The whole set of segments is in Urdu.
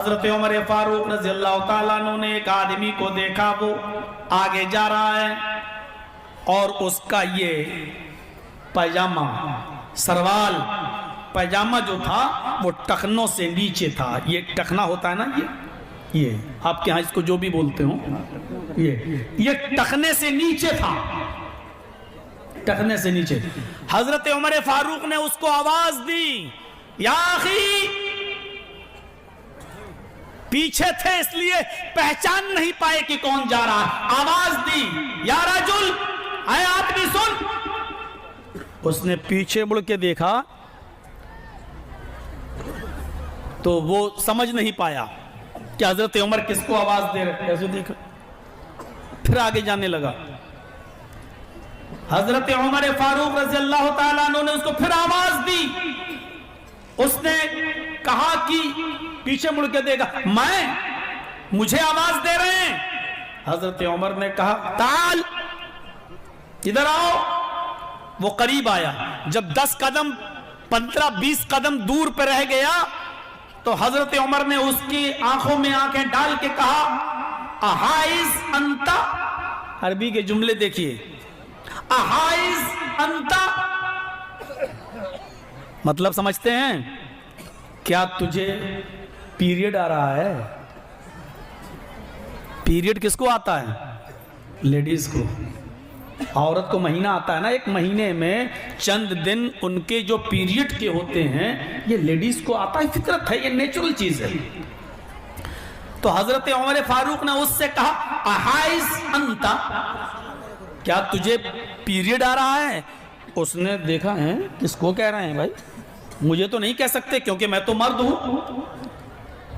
حضرت عمر فاروق رضی اللہ تعالیٰ عنہ نے ایک آدمی کو دیکھا، وہ آگے جا رہا ہے اور اس کا یہ پائجامہ سروال پائجامہ جو تھا وہ ٹخنوں سے نیچے تھا۔ یہ ٹخنا ہوتا ہے نا، یہ آپ کے ہاں اس کو جو بھی بولتے ہوں، یہ ٹخنے سے نیچے تھا، ٹخنے سے نیچے۔ حضرت عمر فاروق نے اس کو آواز دی، یا اخی، پیچھے تھے اس لیے پہچان نہیں پائے کہ کون جا رہا ہے، آواز دی، یا رجل، اے آدمی سن۔ اس نے پیچھے مڑ کے دیکھا تو وہ سمجھ نہیں پایا کہ حضرت عمر کس کو آواز دے رہے، ایسے دیکھا، پھر آگے جانے لگا۔ حضرت عمر فاروق رضی اللہ تعالیٰ عنہ نے اس کو پھر آواز دی، اس نے کہا کہ پیچھے مڑ کے دیکھا، مجھے آواز دے رہے ہیں۔ حضرت عمر نے کہا، تعال، ادھر آؤ۔ وہ قریب آیا، جب 10 قدم 15-20 قدم دور پہ رہ گیا تو حضرت عمر نے اس کی آنکھوں میں آنکھیں ڈال کے کہا، احائز انتا، عربی کے جملے دیکھیے، احائز انتا، مطلب سمجھتے ہیں؟ کیا تجھے پیریڈ آ رہا ہے؟ پیریڈ کس کو آتا ہے؟ لیڈیز کو۔ عورت کو مہینہ آتا ہے نا، ایک مہینے میں چند دن ان کے جو پیریڈ کے ہوتے ہیں، یہ لیڈیز کو آتا ہے، فطرت ہے، یہ نیچرل چیز ہے۔ تو حضرت عمر فاروق نے اس سے کہا، احائز انتا، کیا تجھے پیریڈ آ رہا ہے؟ اس نے دیکھا ہے، کس کو کہہ رہے ہیں بھائی؟ مجھے تو نہیں کہہ سکتے کیونکہ میں تو مرد ہوں۔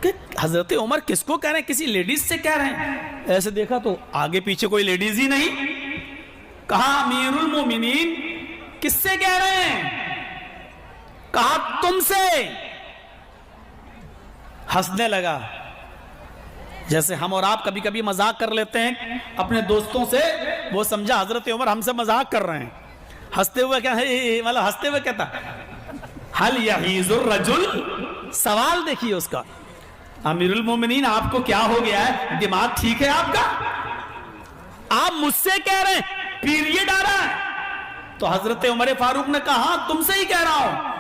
کہ حضرت عمر کس کو کہہ رہے ہیں؟ کسی لیڈیز سے کہہ رہے ہیں۔ ایسے دیکھا تو آگے پیچھے کوئی لیڈیز ہی نہیں۔ کہا، امیر المومنین، کس سے کہہ رہے ہیں؟ کہا، تم سے۔ ہنسنے لگا، جیسے ہم اور آپ کبھی کبھی مذاق کر لیتے ہیں اپنے دوستوں سے، وہ سمجھا حضرت عمر ہم سے مذاق کر رہے ہیں۔ ہنستے ہوئے کیا مطلب ہنستے ہوئے کہتا، حل یحیز الرجل، سوال دیکھیے اس کا، امیر المومنین آپ کو کیا ہو گیا ہے؟ دماغ ٹھیک ہے آپ کا؟ آپ مجھ سے کہہ رہے ہیں پیریڈ آ رہا ہے؟ تو حضرت عمر فاروق نے کہا، تم سے ہی کہہ رہا ہوں۔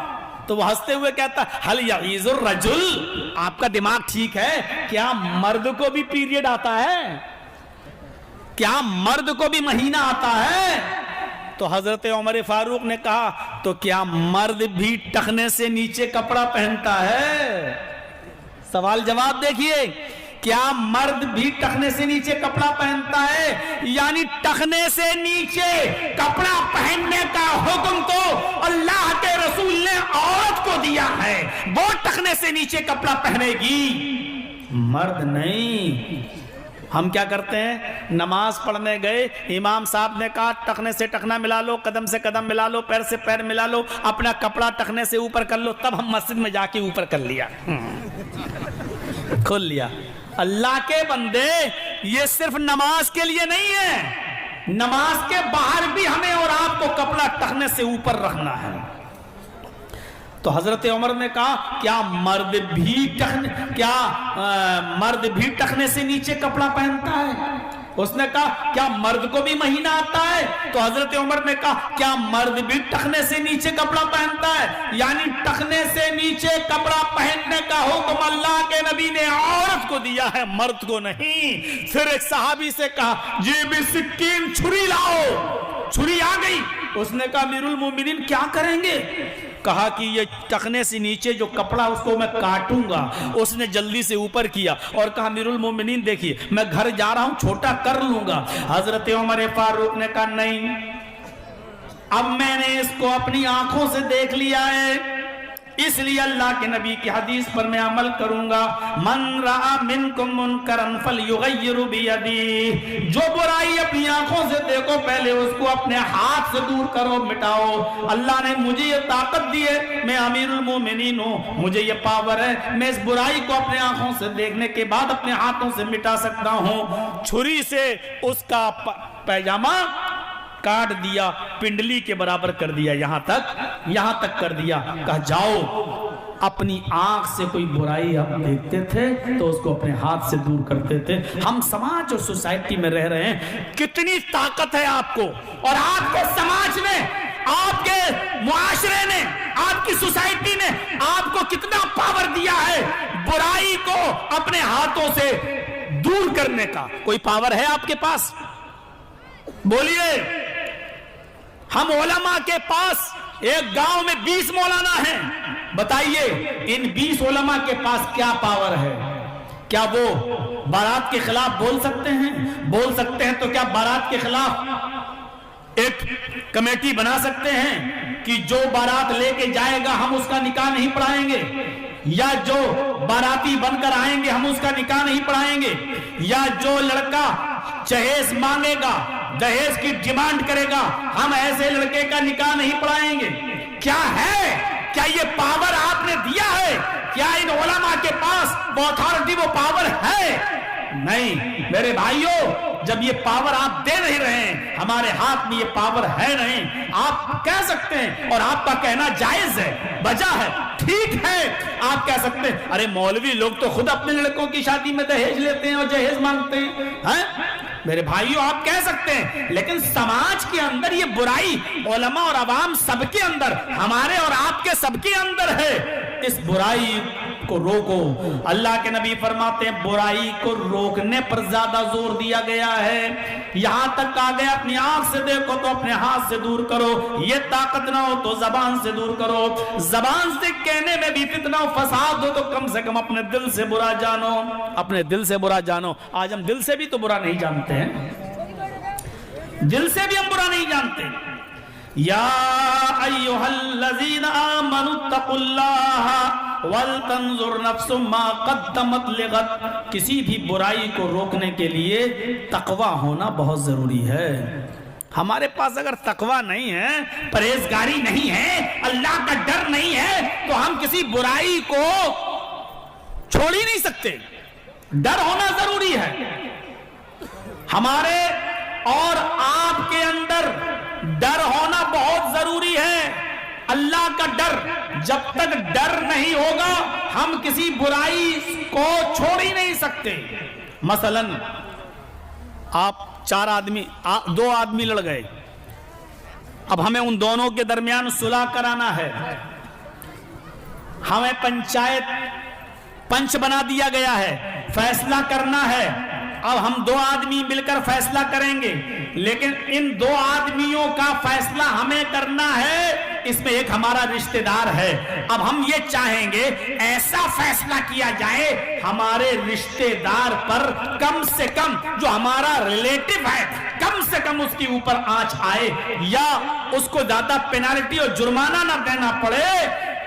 تو وہ ہنستے ہوئے کہتا، حل یحیز الرجل، آپ کا دماغ ٹھیک ہے؟ کیا مرد کو بھی پیریڈ آتا ہے؟ کیا مرد کو بھی مہینہ آتا ہے؟ تو حضرت عمر فاروق نے کہا، تو کیا مرد بھی ٹخنے سے نیچے کپڑا پہنتا ہے؟ سوال جواب دیکھیے، کیا مرد بھی ٹخنے سے نیچے کپڑا پہنتا ہے؟ یعنی ٹخنے سے نیچے کپڑا پہننے کا حکم تو اللہ کے رسول نے عورت کو دیا ہے، وہ ٹخنے سے نیچے کپڑا پہنے گی، مرد نہیں۔ ہم کیا کرتے ہیں؟ نماز پڑھنے گئے، امام صاحب نے کہا ٹخنے سے ٹخنا ملا لو، قدم سے قدم ملا لو، پیر سے پیر ملا لو، اپنا کپڑا ٹخنے سے اوپر کر لو، تب ہم مسجد میں جا کے اوپر کر لیا، کھول لیا۔ اللہ کے بندے، یہ صرف نماز کے لیے نہیں ہے، نماز کے باہر بھی ہمیں اور آپ کو کپڑا ٹخنے سے اوپر رکھنا ہے۔ تو حضرت عمر نے کہا، کیا مرد بھی ٹخنے سے نیچے کپڑا پہنتا ہے؟ اس نے کہا، کیا مرد کو بھی مہینہ آتا ہے؟ تو حضرت عمر نے کہا، کیا مرد بھی ٹخنے سے نیچے کپڑا پہنتا ہے؟ یعنی ٹخنے سے نیچے کپڑا پہننے کا حکم اللہ کے نبی نے عورت کو دیا ہے، مرد کو نہیں۔ پھر ایک صحابی سے کہا، جیب سکین، چھری لاؤ۔ چھری آ گئی۔ اس نے کہا، امیر المومنین کیا کریں گے؟ کہا کہ یہ ٹخنے سے نیچے جو کپڑا اس کو میں کاٹوں گا۔ اس نے جلدی سے اوپر کیا اور کہا، امیر المومنین دیکھیے، میں گھر جا رہا ہوں، چھوٹا کر لوں گا۔ حضرت عمر فاروق نے کہا، نہیں، اب میں نے اس کو اپنی آنکھوں سے دیکھ لیا ہے، اس لیے اللہ کے نبی کی حدیث پر میں عمل کروں گا، من رأى منکم منکرا فلیغیر بیدیہ، جو برائی اپنی آنکھوں سے دیکھو پہلے اس کو اپنے ہاتھ سے دور کرو، مٹاؤ۔ اللہ نے مجھے یہ طاقت دی ہے، میں امیر المومنین ہوں، مجھے یہ پاور ہے، میں اس برائی کو اپنے آنکھوں سے دیکھنے کے بعد اپنے ہاتھوں سے مٹا سکتا ہوں۔ چھری سے اس کا پیجامہ کاٹ دیا، پنڈلی کے برابر کر دیا، یہاں تک کر دیا۔ کہا، جاؤ اپنی آنکھ سے کوئی برائی ہم دیکھتے تھے تو اس کو اپنے ہاتھ سے دور کرتے تھے. ہم سماج اور سوسائٹی میں رہ رہے ہیں. کتنی طاقت ہے آپ کو, اور آپ کے سماج نے, آپ کے معاشرے نے, آپ کی سوسائٹی نے آپ کو کتنا پاور دیا ہے برائی کو اپنے ہاتھوں سے دور کرنے کا. کوئی پاور ہے آپ کے پاس؟ بولیے. ہم علماء کے پاس ایک گاؤں میں 20 مولانا ہیں. بتائیے ان 20 علماء کے پاس کیا پاور ہے؟ کیا وہ بارات کے خلاف بول سکتے ہیں؟ بول سکتے ہیں تو کیا بارات کے خلاف ایک کمیٹی بنا سکتے ہیں کہ جو بارات لے کے جائے گا ہم اس کا نکاح نہیں پڑھائیں گے, یا جو باراتی بن کر آئیں گے ہم اس کا نکاح نہیں پڑھائیں گے, یا جو لڑکا جہیز مانگے گا, دہیز کی ڈیمانڈ کرے گا, ہم ایسے لڑکے کا نکاح نہیں پڑھائیں گے؟ کیا ہے؟ کیا یہ پاور آپ نے دیا ہے؟ کیا ان علماء کے پاس وہ اتھارٹی, وہ پاور ہے؟ نہیں میرے بھائیوں, جب یہ پاور آپ دے نہیں رہے ہیں, ہمارے ہاتھ میں یہ پاور ہے نہیں. آپ کہہ سکتے ہیں اور آپ کا کہنا جائز ہے, بجا ہے, ٹھیک ہے, آپ کہہ سکتے ہیں ارے مولوی لوگ تو خود اپنے لڑکوں کی شادی میں دہیج لیتے ہیں اور جہیز مانگتے ہیں. میرے بھائیوں آپ کہہ سکتے ہیں, لیکن سماج کے اندر یہ برائی علماء اور عوام سب کے اندر, ہمارے اور آپ کے سب کے اندر ہے. اس برائی کو روکو. اللہ کے نبی فرماتے ہیں برائی کو روکنے پر زیادہ زور دیا گیا ہے. یہاں تک کہا گیا اپنی آنکھ سے دیکھو تو اپنے ہاتھ سے دور کرو, یہ طاقت نہ ہو تو زبان سے دور کرو, زبان سے کہنے میں بھی فتنہ و فساد ہو تو کم سے کم اپنے دل سے برا جانو, اپنے دل سے برا جانو. آج ہم دل سے بھی تو برا نہیں جانتے ہیں, دل سے بھی ہم برا نہیں جانتے. یا ایھا الذین آمنوا اتقوا اللہ ولتنظر نفس ما قدمت لغد. کسی بھی برائی کو روکنے کے لیے تقوی ہونا بہت ضروری ہے. ہمارے پاس اگر تقوی نہیں ہے, پرہیزگاری نہیں ہے, اللہ کا ڈر نہیں ہے, تو ہم کسی برائی کو چھوڑ ہی نہیں سکتے. ڈر ہونا ضروری ہے. ہمارے اور آپ کے اندر ڈر ہونا بہت ضروری ہے. اللہ کا ڈر, جب تک ڈر نہیں ہوگا ہم کسی برائی کو چھوڑ ہی نہیں سکتے. مثلا آپ 4 آدمی, 2 آدمی لڑ گئے, اب ہمیں ان دونوں کے درمیان صلح کرانا ہے. ہمیں پنچایت پنچ بنا دیا گیا ہے, فیصلہ کرنا ہے. اب ہم 2 آدمی مل کر فیصلہ کریں گے, لیکن ان 2 آدمیوں کا فیصلہ ہمیں کرنا ہے. اس میں ایک ہمارا رشتہ دار ہے. اب ہم یہ چاہیں گے ایسا فیصلہ کیا جائے ہمارے رشتہ دار پر کم سے کم, جو ہمارا ریلیٹو ہے, کم سے کم اس کے اوپر آنچ آئے, یا اس کو زیادہ پینالٹی اور جرمانہ نہ دینا پڑے.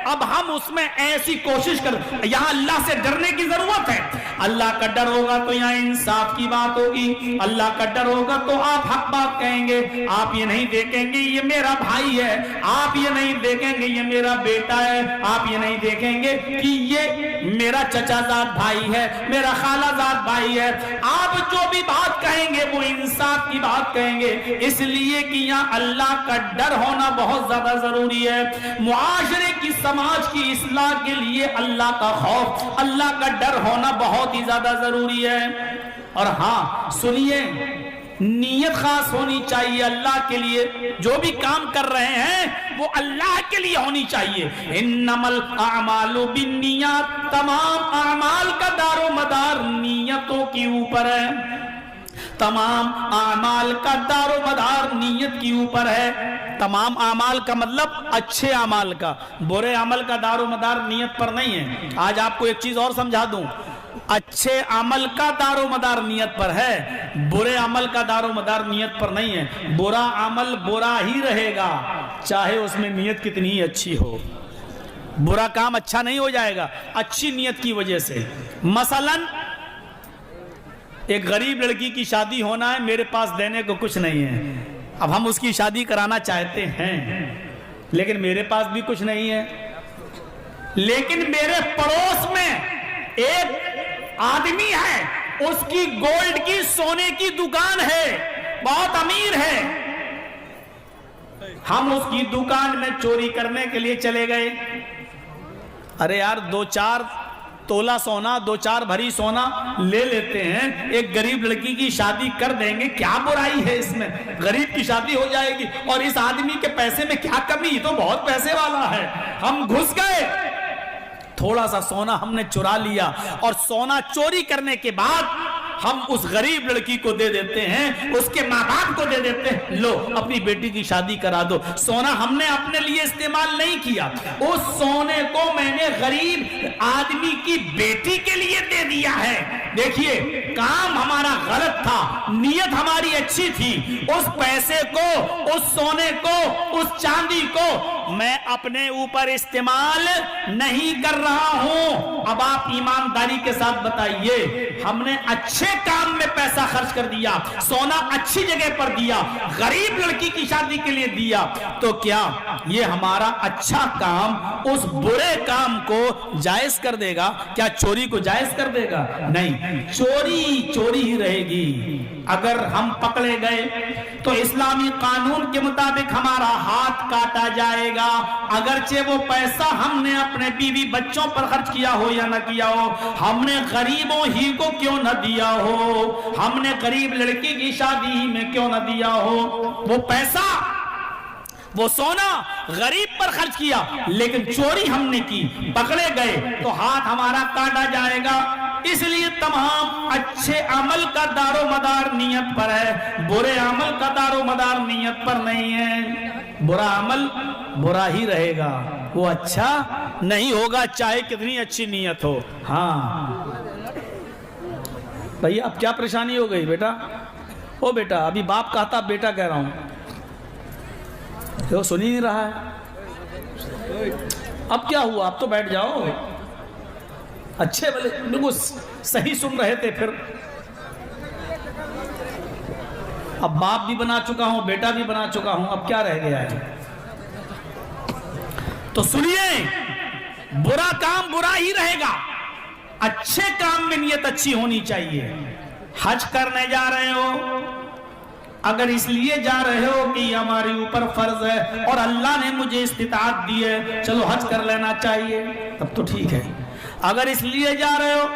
اب ہم اس میں ایسی کوشش کر, یہاں اللہ سے ڈرنے کی ضرورت ہے. اللہ کا ڈر ہوگا تو یہاں انصاف کی بات ہوگی. اللہ کا ڈر ہوگا تو آپ حق بات کہیں گے. آپ یہ نہیں دیکھیں گے یہ میرا بھائی ہے, آپ یہ نہیں دیکھیں گے یہ میرا بیٹا ہے, آپ یہ نہیں دیکھیں گے کہ یہ میرا چچا زاد بھائی ہے, میرا خالہ زاد بھائی ہے. آپ جو بھی بات کہیں گے وہ انصاف کی بات کہیں گے, اس لیے کہ یہاں اللہ کا ڈر ہونا بہت زیادہ ضروری ہے. معاشرے کی سماج کی اصلاح کے لیے اللہ کا خوف, اللہ کا ڈر ہونا بہت ہی زیادہ ضروری ہے. اور ہاں سنیے, نیت خاص ہونی چاہیے اللہ کے لیے. جو بھی کام کر رہے ہیں وہ اللہ کے لیے ہونی چاہیے. انما الاعمال بالنیات, تمام اعمال کا دار و مدار نیتوں کے اوپر ہے. تمام اعمال کا دار و مدار نیت کے اوپر ہے. تمام اعمال کا مطلب اچھے اعمال کا, برے عمل کا دار و مدار نیت پر نہیں ہے. آج آپ کو ایک چیز اور سمجھا دوں, اچھے عمل کا دار و مدار نیت پر ہے, برے عمل کا دار و مدار نیت پر نہیں ہے. برا عمل برا ہی رہے گا چاہے اس میں نیت کتنی ہی اچھی ہو. برا کام اچھا نہیں ہو جائے گا اچھی نیت کی وجہ سے. مثلا ایک غریب لڑکی کی شادی ہونا ہے, میرے پاس دینے کو کچھ نہیں ہے. اب ہم اس کی شادی کرانا چاہتے ہیں لیکن میرے پاس بھی کچھ نہیں ہے. لیکن میرے پڑوس میں ایک آدمی ہے, اس کی گولڈ کی, سونے کی دکان ہے, بہت امیر ہے. ہم اس کی دکان میں چوری کرنے کے لیے چلے گئے. ارے یار 2-4 تولہ سونا 2-4 بھری سونا لے لیتے ہیں، ایک غریب لڑکی کی شادی کر دیں گے، کیا برائی ہے اس میں؟ غریب کی شادی ہو جائے گی، اور اس آدمی کے پیسے میں کیا کمی، یہ تو بہت پیسے والا ہے۔ ہم گھس گئے، تھوڑا سا سونا ہم نے چرا لیا، اور سونا چوری کرنے کے بعد ہم اس غریب لڑکی کو دے دیتے ہیں، اس کے ماں باپ کو دے دیتے ہیں، لو اپنی بیٹی کی شادی کرا دو۔ سونا ہم نے اپنے لیے استعمال نہیں کیا، اس سونے کو میں نے غریب آدمی کی بیٹی کے لیے دے دیا ہے۔ دیکھیے کام ہمارا غلط تھا، نیت ہماری اچھی تھی، اس پیسے کو، اس سونے کو، اس چاندی کو میں اپنے اوپر استعمال نہیں کر رہا ہوں۔ اب آپ ایمانداری کے ساتھ بتائیے، ہم نے اچھے کام میں پیسہ خرچ کر دیا، سونا اچھی جگہ پر دیا، غریب لڑکی کی شادی کے لیے دیا، تو کیا یہ ہمارا اچھا کام اس برے کام کو جائز کر دے گا؟ کیا چوری کو جائز کر دے گا؟ نہیں، چوری ہی رہے گی۔ اگر ہم پکڑے گئے تو اسلامی قانون کے مطابق ہمارا ہاتھ کاٹا جائے گا، اگرچہ وہ پیسہ ہم نے اپنے بیوی بچوں پر خرچ کیا ہو یا نہ کیا ہو، ہم نے غریبوں ہی کو کیوں نہ دیا ہو، ہم نے غریب لڑکی کی شادی ہی میں کیوں نہ دیا ہو، وہ پیسہ، وہ سونا غریب پر خرچ کیا، لیکن چوری ہم نے کی، پکڑے گئے تو ہاتھ ہمارا کاٹا جائے گا۔ اس لیے تمام اچھے عمل کا دار و مدار نیت پر ہے، برے عمل کا دار و مدار نیت پر نہیں ہے۔ برا عمل برا ہی رہے گا، وہ اچھا نہیں ہوگا چاہے کتنی اچھی نیت ہو۔ ہاں بھئی اب کیا پریشانی ہو گئی بیٹا؟ او بیٹا، ابھی باپ کہتا بیٹا کہہ رہا ہوں، وہ سن ہی نہیں رہا ہے۔ اب کیا ہوا؟ اب تو بیٹھ جاؤ، اچھے بلے بالکل صحیح سن رہے تھے، پھر اب باپ بھی بنا چکا ہوں، بیٹا بھی بنا چکا ہوں، اب کیا رہ گیا ہے؟ تو سنیے، برا کام برا ہی رہے گا، اچھے کام میں نیت اچھی ہونی چاہیے۔ حج کرنے جا رہے ہو، اگر اس لیے جا رہے ہو کہ یہ ہمارے اوپر فرض ہے اور اللہ نے مجھے استطاعت دی ہے، چلو حج کر لینا چاہیے، تب تو ٹھیک ہے۔ اگر اس لیے جا رہے ہو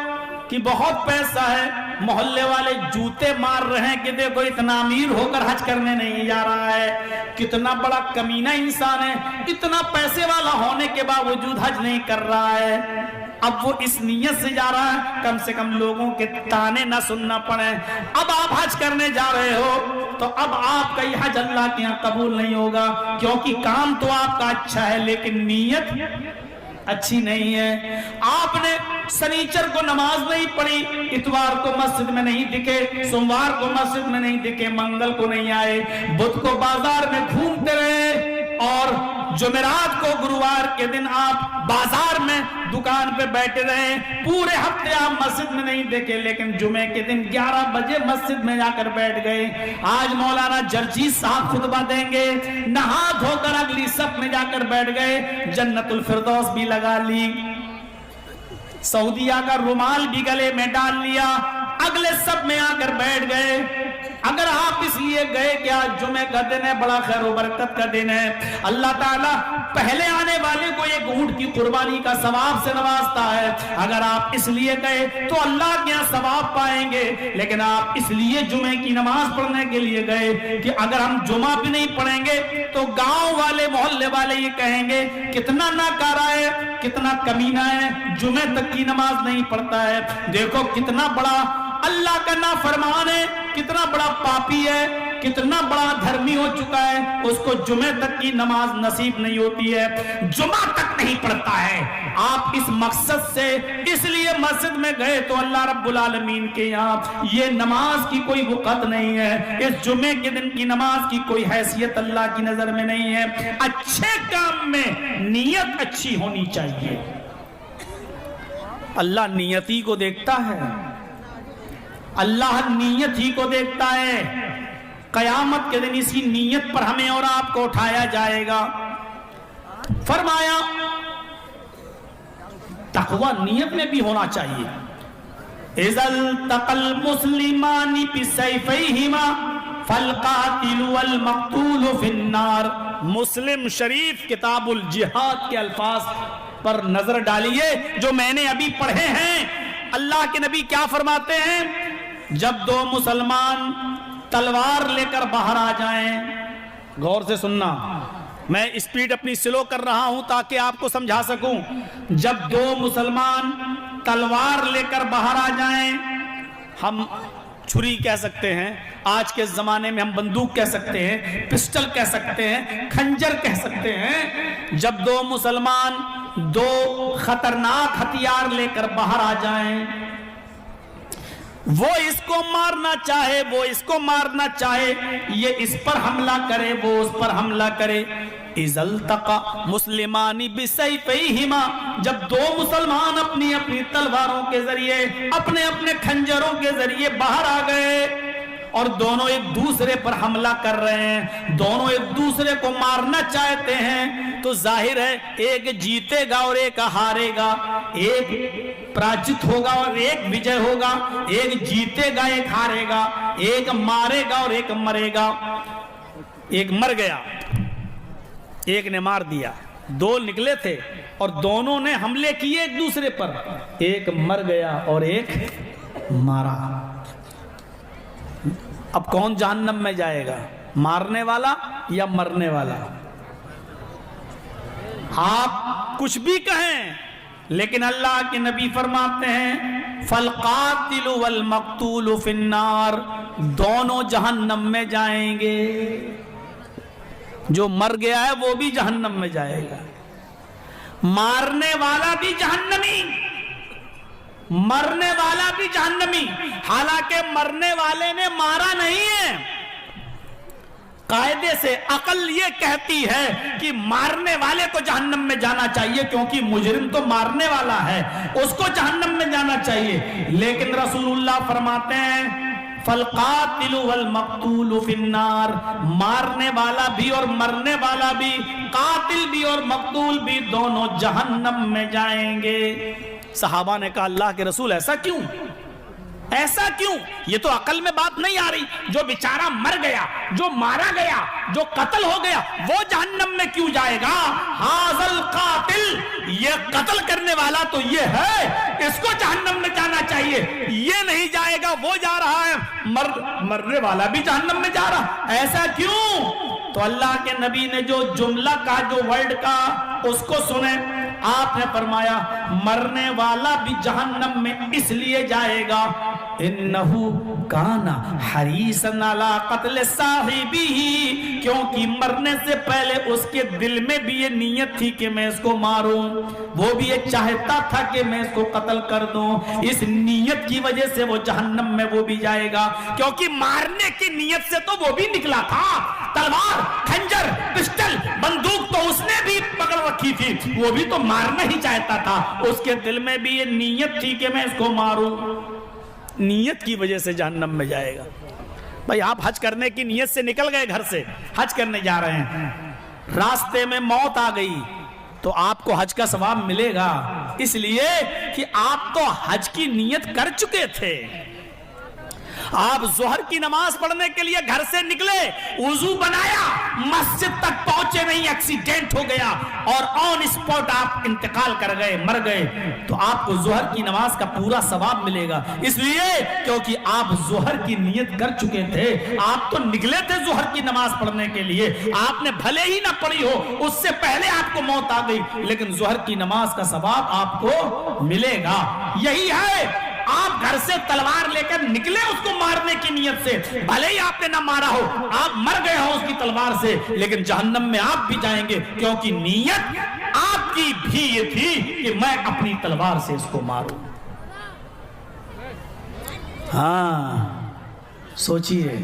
کہ بہت پیسہ ہے، محلے والے جوتے مار رہے ہیں کہ دیکھو اتنا امیر ہو کر حج کرنے نہیں جا رہا ہے، کتنا بڑا کمینہ انسان ہے، اتنا پیسے والا ہونے کے باوجود حج نہیں کر رہا ہے، اب وہ اس نیت سے جا رہا ہے کم سے کم لوگوں کے تانے نہ سننا پڑے۔ اب آپ حج کرنے جا رہے ہو تو اب آپ کا یہ حج اللہ کے یہاں قبول نہیں ہوگا، کیونکہ کام تو آپ کا اچھا ہے لیکن نیت اچھی نہیں ہے۔ آپ نے سنیچر کو نماز نہیں پڑھی، اتوار کو مسجد میں نہیں دکھے، سوموار کو مسجد میں نہیں دکھے، منگل کو نہیں آئے، بدھ کو بازار میں گھومتے رہے، اور جمعرات کو گروار کے دن آپ بازار میں دکان پہ بیٹھے رہے، پورے ہفتے آپ مسجد میں نہیں دیکھے، لیکن جمعے کے دن 11 بجے مسجد میں جا کر بیٹھ گئے۔ آج مولانا جرجیت صاحب خطبہ دیں گے، نہا دھو کر اگلی صف میں جا کر بیٹھ گئے، جنت الفردوس بھی لگا لی، سعودیہ کا رومال بھی گلے میں ڈال لیا، اگلے صف میں آ کر بیٹھ گئے۔ اگر آپ اس لیے گئے کہ آج جمعے کا دن ہے، بڑا خیر و برکت کا دن ہے، اللہ تعالیٰ پہلے آنے والے کو ایک اونٹ کی قربانی کا ثواب سے نوازتا ہے، اگر آپ اس لیے گئے تو اللہ کے یہاں ثواب پائیں گے، لیکن آپ اس لیے جمعے کی نماز پڑھنے کے لیے گئے کہ اگر ہم جمعہ بھی نہیں پڑھیں گے تو گاؤں والے محلے والے یہ کہیں گے کتنا ناکارہ ہے، کتنا کمینہ ہے، جمعے تک کی نماز نہیں پڑھتا ہے، دیکھو کتنا بڑا اللہ کا نافرمان ہے، کتنا بڑا پاپی ہے، کتنا بڑا دھرمی ہو چکا ہے، اس کو جمعہ تک کی نماز نصیب نہیں ہوتی ہے، جمعہ تک نہیں پڑھتا ہے۔ آپ اس مقصد سے اس لیے مسجد میں گئے تو اللہ رب العالمین کے یہاں یہ نماز کی کوئی وقت نہیں ہے، اس جمعے کے دن کی نماز کی کوئی حیثیت اللہ کی نظر میں نہیں ہے۔ اچھے کام میں نیت اچھی ہونی چاہیے، اللہ نیتی کو دیکھتا ہے، اللہ نیت ہی کو دیکھتا ہے، قیامت کے دن اسی نیت پر ہمیں اور آپ کو اٹھایا جائے گا۔ فرمایا تقوی نیت میں بھی ہونا چاہیے۔ اِذَا الْتَقَى الْمُسْلِمَانِ بِسَيْفَيْهِمَا فَالْقَاتِلُ وَالْمَقْتُولُ فِي النَّارِ۔ مسلم شریف کتاب الجہاد کے الفاظ پر نظر ڈالیے جو میں نے ابھی پڑھے ہیں۔ اللہ کے نبی کیا فرماتے ہیں؟ جب دو مسلمان تلوار لے کر باہر آ جائیں، غور سے سننا، میں اسپیڈ اپنی سلو کر رہا ہوں تاکہ آپ کو سمجھا سکوں۔ جب دو مسلمان تلوار لے کر باہر آ جائیں، ہم چھری کہہ سکتے ہیں، آج کے زمانے میں ہم بندوق کہہ سکتے ہیں، پسٹل کہہ سکتے ہیں، خنجر کہہ سکتے ہیں۔ جب دو مسلمان دو خطرناک ہتھیار لے کر باہر آ جائیں، وہ اس کو مارنا چاہے، وہ اس کو مارنا چاہے، یہ اس پر حملہ کرے، وہ اس پر حملہ کرے۔ اِذَا الْتَقَى مُسْلِمَانِ بِسَيْفَيْهِمَا، جب دو مسلمان اپنی اپنی تلواروں کے ذریعے، اپنے اپنے خنجروں کے ذریعے باہر آ گئے اور دونوں ایک دوسرے پر حملہ کر رہے ہیں، دونوں ایک دوسرے کو مارنا چاہتے ہیں، تو ظاہر ہے ایک جیتے گا اور ایک ہارے گا، ایک پراجت ہوگا اور ایک وجے ہوگا، ایک جیتے گا ایک ہارے گا، ایک مارے گا اور ایک مرے گا۔ ایک مر گیا، ایک نے مار دیا، دو نکلے تھے اور دونوں نے حملے کیے ایک دوسرے پر، ایک مر گیا اور ایک مارا۔ اب کون جہنم میں جائے گا، مارنے والا یا مرنے والا؟ آپ کچھ بھی کہیں، لیکن اللہ کے نبی فرماتے ہیں فَالْقَاتِلُ وَالْمَقْتُولُ فِي النَّارِ، دونوں جہنم میں جائیں گے۔ جو مر گیا ہے وہ بھی جہنم میں جائے گا، مارنے والا بھی جہنمی، مرنے والا بھی جہنمی۔ حالانکہ مرنے والے نے مارا نہیں ہے، قاعدے سے عقل یہ کہتی ہے کہ مارنے والے کو جہنم میں جانا چاہیے کیونکہ مجرم تو مارنے والا ہے، اس کو جہنم میں جانا چاہیے، لیکن رسول اللہ فرماتے ہیں فَالْقَاتِلُ وَالْمَقْتُولُ فِي النَّارِ، مارنے والا بھی اور مرنے والا بھی، قاتل بھی اور مقتول بھی، دونوں جہنم میں جائیں گے۔ صحابہ نے کہا اللہ کے رسول ایسا کیوں، ایسا کیوں؟ یہ تو عقل میں بات نہیں آ رہی، جو بیچارہ مر گیا، جو مارا گیا، جو قتل ہو گیا، وہ جہنم میں کیوں جائے گا؟ ھذا القاتل، یہ قتل کرنے والا تو یہ ہے، اس کو جہنم میں جانا چاہیے، یہ نہیں جائے گا، وہ جا رہا ہے، مرنے والا بھی جہنم میں جا رہا، ایسا کیوں؟ تو اللہ کے نبی نے جو جملہ کہا، جو ورڈ کہا، اس کو سنیں۔ آپ نے فرمایا مرنے والا بھی جہنم میں اس لیے جائے گا انہو کانا حریصن علی قتل صاحبہ، کیونکہ مرنے سے پہلے اس کے دل میں بھی یہ نیت تھی کہ میں اس کو ماروں، وہ بھی یہ چاہتا تھا کہ میں اس کو قتل کر دوں، اس نیت کی وجہ سے وہ جہنم میں وہ بھی جائے گا، کیونکہ مارنے کی نیت سے تو وہ بھی نکلا تھا، تلوار، خنجر، پسٹل، بندوق تو اس نے بھی پکڑ رکھی تھی، وہ بھی تو مارنا ہی چاہتا تھا، اس کے دل میں بھی یہ نیت تھی کہ میں اس کو ماروں، نیت کی وجہ سے جہنم میں جائے گا۔ بھائی آپ حج کرنے کی نیت سے نکل گئے گھر سے، حج کرنے جا رہے ہیں، راستے میں موت آ گئی تو آپ کو حج کا ثواب ملے گا، اس لیے کہ آپ تو حج کی نیت کر چکے تھے۔ آپ ظہر کی نماز پڑھنے کے لیے گھر سے نکلے، وضو بنایا، مسجد تک پہنچے نہیں، ایکسیڈنٹ ہو گیا اور آن اسپاٹ آپ انتقال کر گئے، مر گئے، تو آپ کو ظہر کی نماز کا پورا ثواب ملے گا، اس لیے کیونکہ آپ ظہر کی نیت کر چکے تھے، آپ تو نکلے تھے ظہر کی نماز پڑھنے کے لیے، آپ نے بھلے ہی نہ پڑھی ہو، اس سے پہلے آپ کو موت آ گئی، لیکن ظہر کی نماز کا ثواب آپ کو ملے گا۔ یہی ہے، آپ گھر سے تلوار لے کر نکلے اس کو مارنے کی نیت سے، بھلے ہی آپ نے نہ مارا ہو، آپ مر گئے ہو اس کی تلوار سے، لیکن جہنم میں آپ بھی جائیں گے، کیونکہ نیت آپ کی بھی یہ تھی کہ میں اپنی تلوار سے اس کو ماروں۔ ہاں سوچئے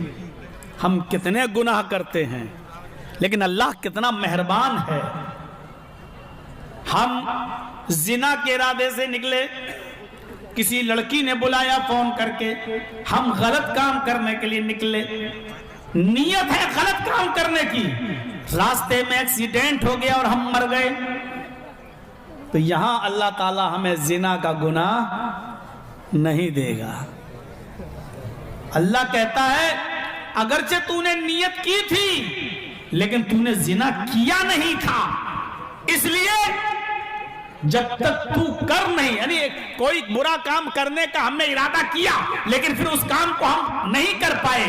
ہم کتنے گناہ کرتے ہیں، لیکن اللہ کتنا مہربان ہے۔ ہم زنا کے ارادے سے نکلے، کسی لڑکی نے بلایا فون کر کے، ہم غلط کام کرنے کے لیے نکلے، نیت ہے غلط کام کرنے کی، راستے میں ایکسیڈنٹ ہو گیا اور ہم مر گئے، تو یہاں اللہ تعالی ہمیں زنا کا گناہ نہیں دے گا۔ اللہ کہتا ہے اگرچہ تو نے نیت کی تھی لیکن تو نے زنا کیا نہیں تھا، اس لیے جب تک تو کر نہیں، یعنی کوئی برا کام کرنے کا ہم نے ارادہ کیا لیکن پھر اس کام کو ہم نہیں کر پائے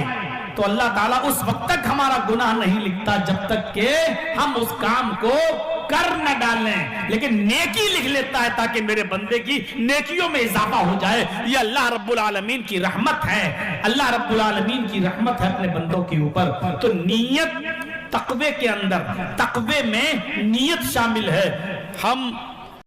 تو اللہ تعالیٰ اس وقت تک ہمارا گناہ نہیں لکھتا جب تک کہ ہم اس کام کو کر نہ ڈالیں، لیکن نیکی لکھ لیتا ہے تاکہ میرے بندے کی نیکیوں میں اضافہ ہو جائے۔ یہ اللہ رب العالمین کی رحمت ہے، اللہ رب العالمین کی رحمت ہے اپنے بندوں کے اوپر۔ تو نیت تقوی کے اندر، تقوی میں نیت شامل ہے۔ ہم